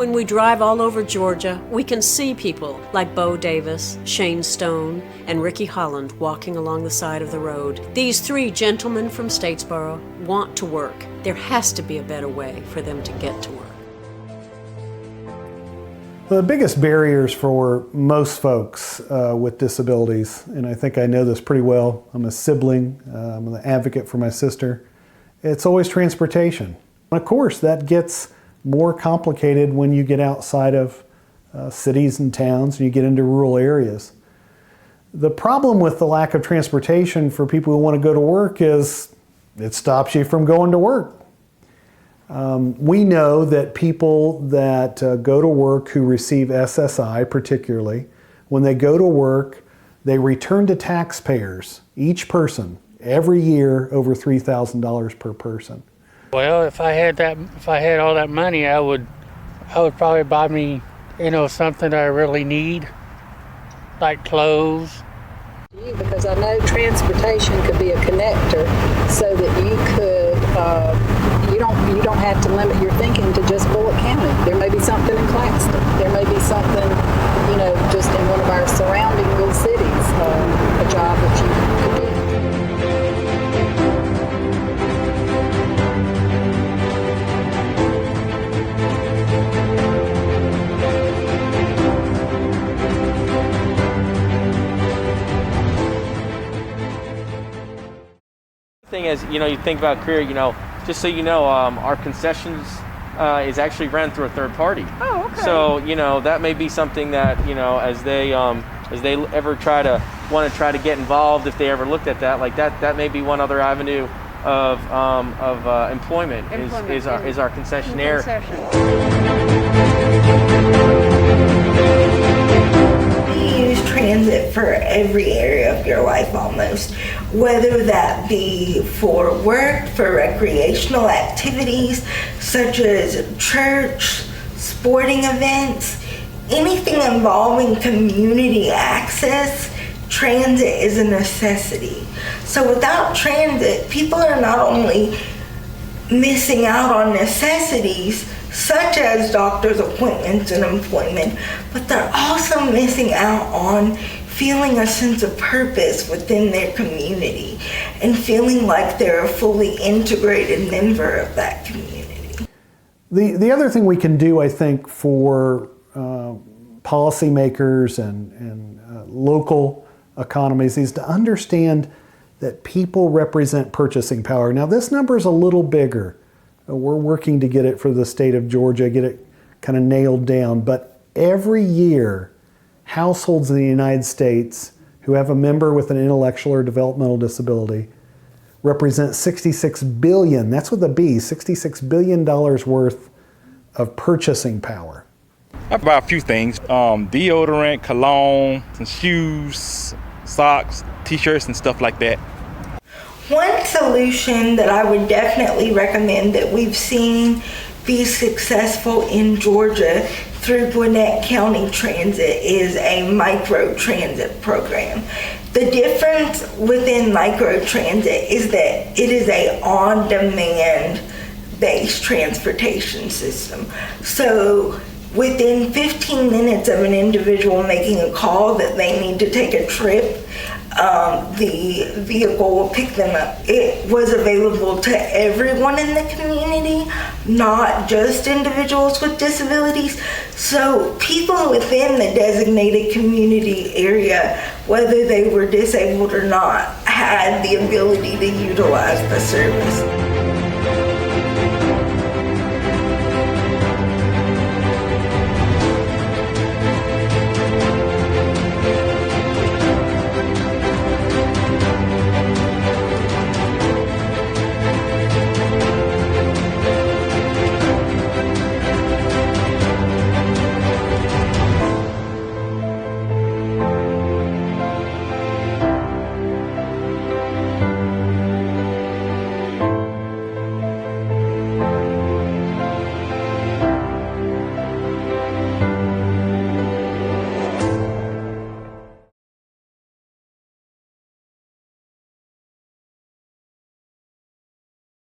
When we drive all over Georgia, we can see people like Bo Davis, Shane Stone, and Ricky Holland walking along the side of the road. These three gentlemen from Statesboro want to work. There has to be a better way for them to get to work. The biggest barriers for most folks with disabilities, and I think I know this pretty well, I'm a sibling, I'm an advocate for my sister, it's always transportation. Of course, that gets more complicated when you get outside of cities and towns and you get into rural areas. The problem with the lack of transportation for people who want to go to work is it stops you from going to work. We know that people that go to work who receive SSI particularly, when they go to work, they return to taxpayers, each person, every year over $3,000 per person. Well, if I had all that money, I would probably buy me, something that I really need, like clothes. Because I know transportation could be a connector so that you could, you don't have to limit your thinking to just Bullock County. There may be something in Claxton. There may be something, just in one of our surrounding little cities, a job that you could do. Thing is, you think about career, just so you know, our concessions is actually ran through a third party. Oh, okay. So, that may be something that, as they ever want to get involved, if they ever looked at that, like that may be one other avenue of employment is our concessionaire. You use transit for every area of your life almost, whether that be for work, for recreational activities such as church, sporting events, anything involving community access. Transit is a necessity. So without transit, people are not only missing out on necessities such as doctor's appointments and employment, but they're also missing out on feeling a sense of purpose within their community and feeling like they're a fully integrated member of that community. The other thing we can do, I think, for policymakers and local economies is to understand that people represent purchasing power. Now, this number is a little bigger. We're working to get it for the state of Georgia, get it kind of nailed down. But every year, households in the United States who have a member with an intellectual or developmental disability represent $66 billion, that's with a B, $66 billion worth of purchasing power. I buy a few things, deodorant, cologne, some shoes, socks, t-shirts and stuff like that. One solution that I would definitely recommend that we've seen be successful in Georgia through Gwinnett County Transit is a micro-transit program. The difference within micro-transit is that it is a on-demand based transportation system. So within 15 minutes of an individual making a call that they need to take a trip, the vehicle will pick them up. It was available to everyone in the community, not just individuals with disabilities. So people within the designated community area, whether they were disabled or not, had the ability to utilize the service.